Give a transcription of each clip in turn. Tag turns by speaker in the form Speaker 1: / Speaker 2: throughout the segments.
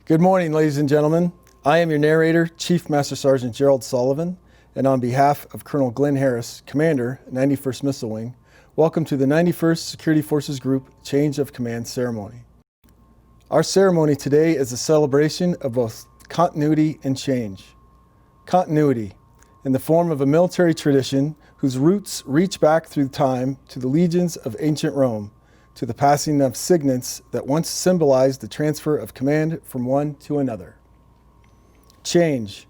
Speaker 1: Good morning, ladies and gentlemen. I am your narrator, Chief Master Sergeant Gerald Sullivan, and on behalf of Colonel Glenn Harris, Commander, 91st Missile Wing, welcome to the 91st Security Forces Group Change of Command Ceremony. Our ceremony today is a celebration of both continuity and change. Continuity, in the form of a military tradition whose roots reach back through time to the legions of ancient Rome, to the passing of signets that once symbolized the transfer of command from one to another. Change,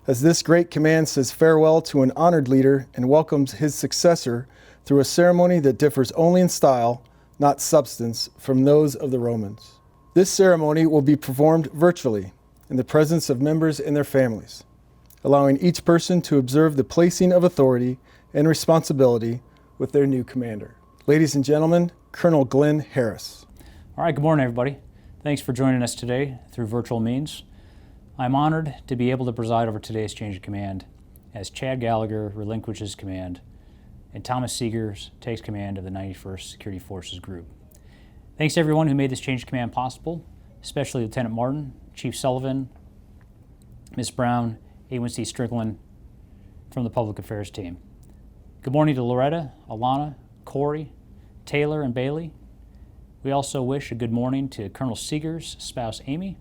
Speaker 1: as this great command says farewell to an honored leader and welcomes his successor through a ceremony that differs only in style, not substance, from those of the Romans. This ceremony will be performed virtually in the presence of members and their families, allowing each person to observe the placing of authority and responsibility with their new commander. Ladies and gentlemen, Colonel Glenn Harris.
Speaker 2: All right, good morning, everybody. Thanks for joining us today through virtual means. I'm honored to be able to preside over today's change of command as Chad Gallagher relinquishes command and Thomas Segars takes command of the 91st Security Forces Group. Thanks to everyone who made this change of command possible, especially Lieutenant Martin, Chief Sullivan, Ms. Brown, A1C Strickland from the Public Affairs team. Good morning to Loretta, Alana, Corey, Taylor, and Bailey. We also wish a good morning to Colonel Segars' spouse Amy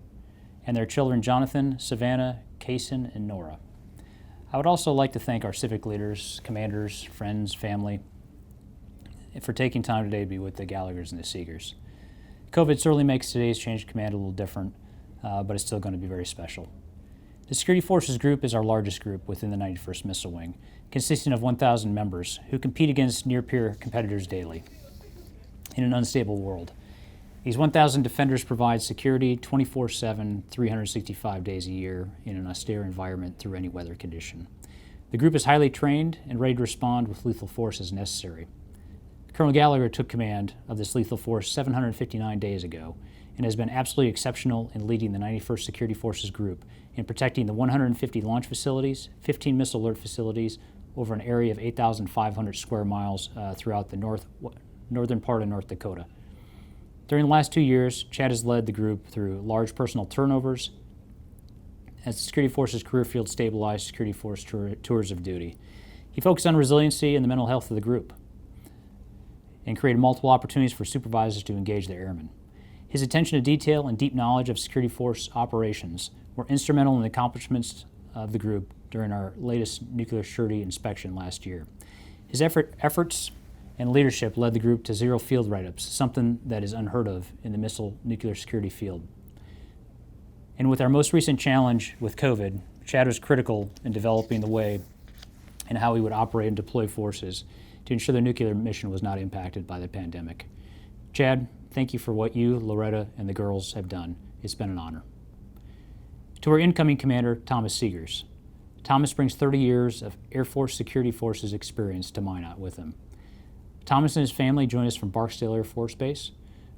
Speaker 2: and their children Jonathan, Savannah, Kaysen, and Nora. I would also like to thank our civic leaders, commanders, friends, family for taking time today to be with the Gallaghers and the Segers. COVID certainly makes today's change of command a little different, but it's still going to be very special. The Security Forces Group is our largest group within the 91st Missile Wing, consisting of 1,000 members who compete against near-peer competitors daily in an unstable world. These 1,000 defenders provide security 24/7, 365 days a year in an austere environment through any weather condition. The group is highly trained and ready to respond with lethal force as necessary. Colonel Gallagher took command of this lethal force 759 days ago and has been absolutely exceptional in leading the 91st Security Forces Group in protecting the 150 launch facilities, 15 missile alert facilities over an area of 8,500 square miles throughout the northern part of North Dakota. During the last 2 years, Chad has led the group through large personal turnovers as the Security Forces career field stabilized security force tours of duty. He focused on resiliency and the mental health of the group and created multiple opportunities for supervisors to engage their airmen. His attention to detail and deep knowledge of security force operations were instrumental in the accomplishments of the group during our latest nuclear surety inspection last year. His efforts and leadership led the group to 0 field write-ups, something that is unheard of in the missile nuclear security field. And with our most recent challenge with COVID, Chad was critical in developing the way and how we would operate and deploy forces to ensure the nuclear mission was not impacted by the pandemic. Chad, thank you for what you, Loretta, and the girls have done. It's been an honor. To our incoming commander, Thomas Segars. Thomas brings 30 years of Air Force Security Forces experience to Minot with him. Thomas and his family joined us from Barksdale Air Force Base,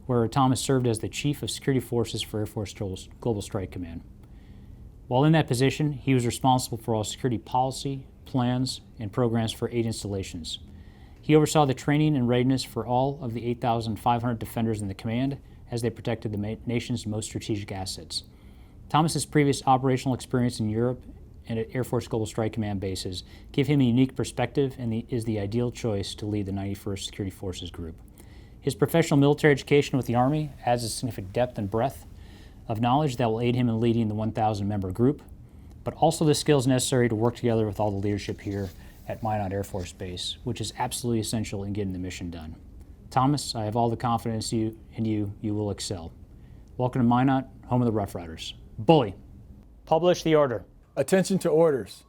Speaker 2: where Thomas served as the Chief of Security Forces for Air Force Global Strike Command. While in that position, he was responsible for all security policy, plans, and programs for 8 installations. He oversaw the training and readiness for all of the 8,500 defenders in the command as they protected the nation's most strategic assets. Thomas's previous operational experience in Europe and at Air Force Global Strike Command bases give him a unique perspective and is the ideal choice to lead the 91st Security Forces Group. His professional military education with the Army adds a significant depth and breadth of knowledge that will aid him in leading the 1,000-member group, but also the skills necessary to work together with all the leadership here at Minot Air Force Base, which is absolutely essential in getting the mission done. Thomas, I have all the confidence in you will excel. Welcome to Minot, home of the Rough Riders. Bully. Publish the order.
Speaker 1: Attention to orders.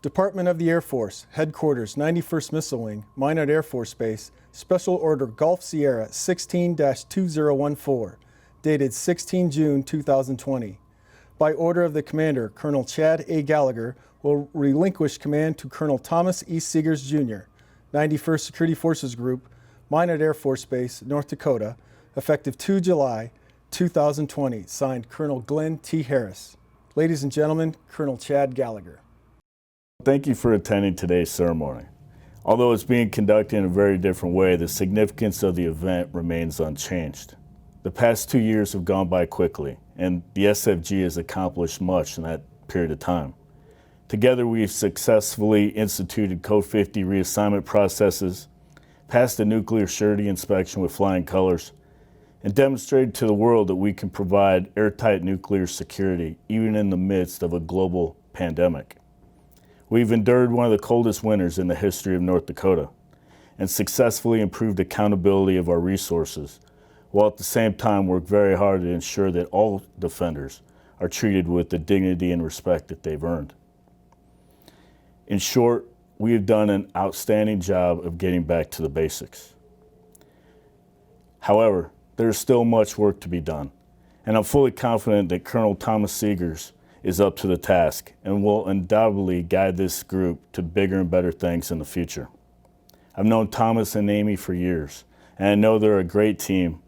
Speaker 1: Department of the Air Force, Headquarters, 91st Missile Wing, Minot Air Force Base, Special Order Gulf Sierra 16-2014, dated 16 June 2020. By order of the Commander, Colonel Chad A. Gallagher will relinquish command to Colonel Thomas E. Segars, Jr., 91st Security Forces Group, Minot Air Force Base, North Dakota, effective 2 July 2020, signed Colonel Glenn T. Harris. Ladies and gentlemen, Colonel Chad Gallagher.
Speaker 3: Thank you for attending today's ceremony. Although it's being conducted in a very different way, the significance of the event remains unchanged. The past 2 years have gone by quickly, and the SFG has accomplished much in that period of time. Together, we've successfully instituted Code 50 reassignment processes, passed the nuclear surety inspection with flying colors, and demonstrated to the world that we can provide airtight nuclear security even in the midst of a global pandemic. We've endured one of the coldest winters in the history of North Dakota and successfully improved accountability of our resources, while at the same time worked very hard to ensure that all defenders are treated with the dignity and respect that they've earned. In short, we have done an outstanding job of getting back to the basics. However, there is still much work to be done, and I'm fully confident that Col Thomas Segars is up to the task and will undoubtedly guide this group to bigger and better things in the future. I've known Thomas and Amy for years, and I know they're a great team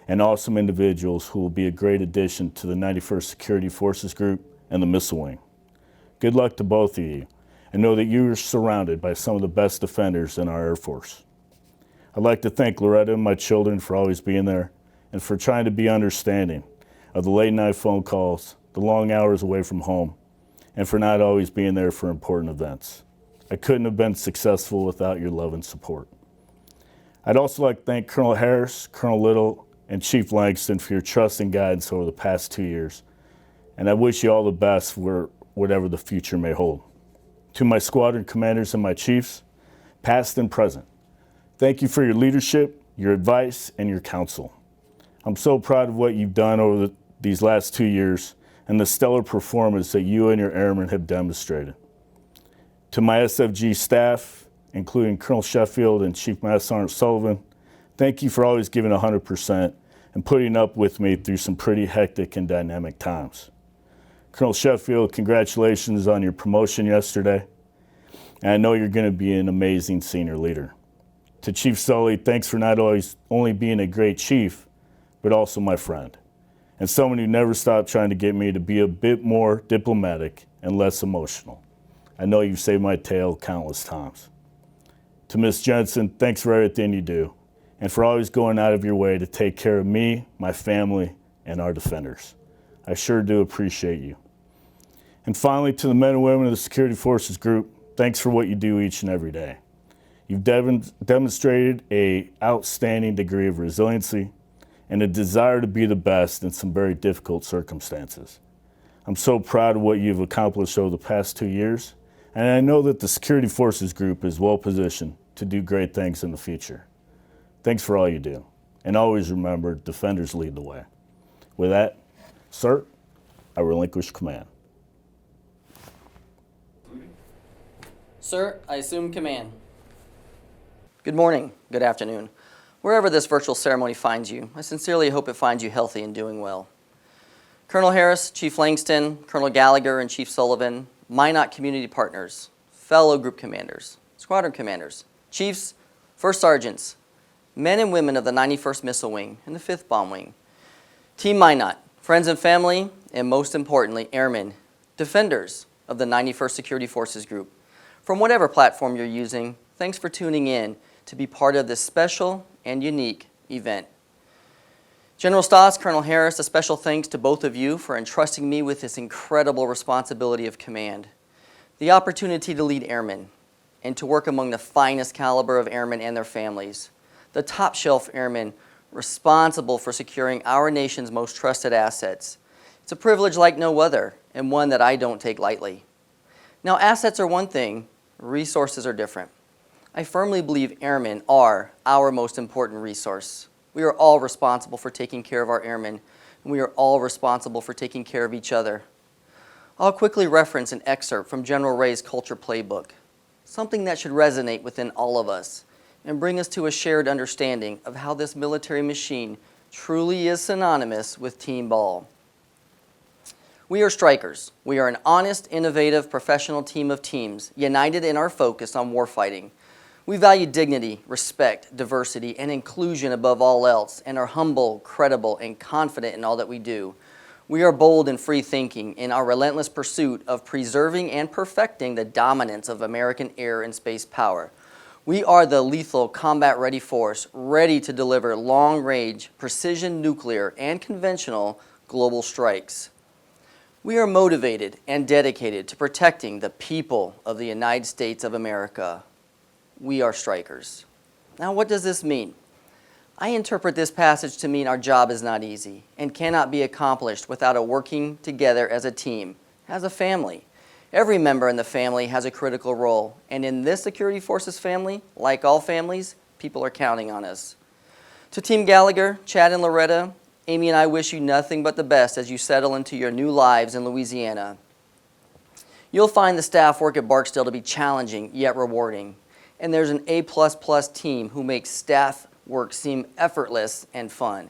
Speaker 3: and awesome individuals who will be a great addition to the 91st Security Forces Group and the Missile Wing. Good luck to both of you, and know that you are surrounded by some of the best defenders in our Air Force. I'd like to thank Loretta and my children for always being there and for trying to be understanding of the late night phone calls, the long hours away from home, and for not always being there for important events. I couldn't have been successful without your love and support. I'd also like to thank Colonel Harris, Colonel Little, and Chief Langston for your trust and guidance over the past 2 years, and I wish you all the best for whatever the future may hold. To my squadron commanders and my chiefs, past and present, thank you for your leadership, your advice, and your counsel. I'm so proud of what you've done over these last 2 years and the stellar performance that you and your airmen have demonstrated. To my SFG staff, including Colonel Sheffield and Chief Master Sergeant Sullivan, thank you for always giving 100% and putting up with me through some pretty hectic and dynamic times. Colonel Sheffield, congratulations on your promotion yesterday, and I know you're going to be an amazing senior leader. To Chief Sully, thanks for not always only being a great chief, but also my friend, and someone who never stopped trying to get me to be a bit more diplomatic and less emotional. I know you've saved my tail countless times. To Miss Jensen, thanks for everything you do, and for always going out of your way to take care of me, my family, and our defenders. I sure do appreciate you. And finally, to the men and women of the Security Forces Group, thanks for what you do each and every day. You've demonstrated an outstanding degree of resiliency and a desire to be the best in some very difficult circumstances. I'm so proud of what you've accomplished over the past 2 years, and I know that the Security Forces Group is well positioned to do great things in the future. Thanks for all you do, and always remember, defenders lead the way. With that, sir, I relinquish command.
Speaker 4: Sir, I assume command. Good morning, good afternoon. Wherever this virtual ceremony finds you, I sincerely hope it finds you healthy and doing well. Colonel Harris, Chief Langston, Colonel Gallagher, and Chief Sullivan, Minot community partners, fellow group commanders, squadron commanders, chiefs, first sergeants, men and women of the 91st Missile Wing and the 5th Bomb Wing, Team Minot, friends and family, and most importantly, airmen, defenders of the 91st Security Forces Group. From whatever platform you're using, thanks for tuning in to be part of this special and unique event. General Stoss, Colonel Harris, a special thanks to both of you for entrusting me with this incredible responsibility of command. The opportunity to lead airmen and to work among the finest caliber of airmen and their families, the top shelf airmen responsible for securing our nation's most trusted assets. It's a privilege like no other, and one that I don't take lightly. Now, assets are one thing, resources are different. I firmly believe airmen are our most important resource. We are all responsible for taking care of our airmen, and we are all responsible for taking care of each other. I'll quickly reference an excerpt from General Ray's Culture Playbook, something that should resonate within all of us and bring us to a shared understanding of how this military machine truly is synonymous with team ball. We are strikers. We are an honest, innovative, professional team of teams, united in our focus on warfighting. We value dignity, respect, diversity, and inclusion above all else, and are humble, credible, and confident in all that we do. We are bold and free-thinking in our relentless pursuit of preserving and perfecting the dominance of American air and space power. We are the lethal, combat-ready force, ready to deliver long-range, precision nuclear and conventional global strikes. We are motivated and dedicated to protecting the people of the United States of America. We are strikers. Now, what does this mean? I interpret this passage to mean our job is not easy and cannot be accomplished without a working together as a team, as a family. Every member in the family has a critical role, and in this Security Forces family, like all families, people are counting on us. To Team Gallagher, Chad and Loretta, Amy and I wish you nothing but the best as you settle into your new lives in Louisiana. You'll find the staff work at Barksdale to be challenging yet rewarding, and there's an A++ team who makes staff work seem effortless and fun.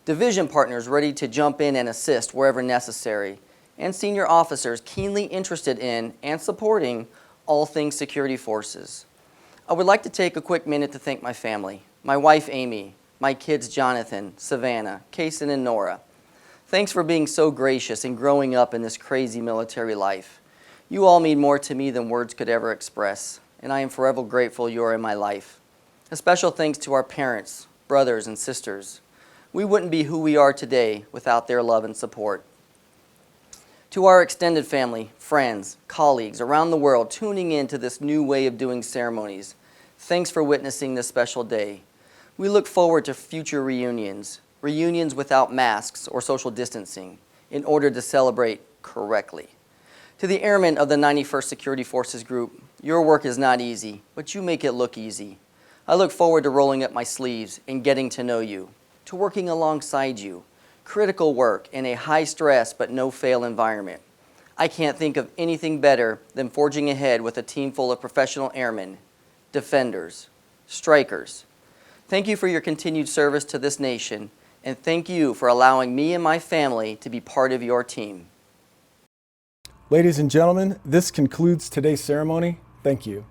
Speaker 4: Division partners ready to jump in and assist wherever necessary, and senior officers keenly interested in and supporting all things security forces. I would like to take a quick minute to thank my family, my wife Amy, my kids Jonathan, Savannah, Kaysen, and Nora. Thanks for being so gracious and growing up in this crazy military life. You all mean more to me than words could ever express, and I am forever grateful you are in my life. A special thanks to our parents, brothers, and sisters. We wouldn't be who we are today without their love and support. To our extended family, friends, colleagues around the world tuning in to this new way of doing ceremonies, thanks for witnessing this special day. We look forward to future reunions without masks or social distancing, in order to celebrate correctly. To the airmen of the 91st Security Forces Group, your work is not easy, but you make it look easy. I look forward to rolling up my sleeves and getting to know you, to working alongside you. Critical work in a high-stress but no-fail environment. I can't think of anything better than forging ahead with a team full of professional airmen, defenders, strikers. Thank you for your continued service to this nation, and thank you for allowing me and my family to be part of your team.
Speaker 1: Ladies and gentlemen, this concludes today's ceremony. Thank you.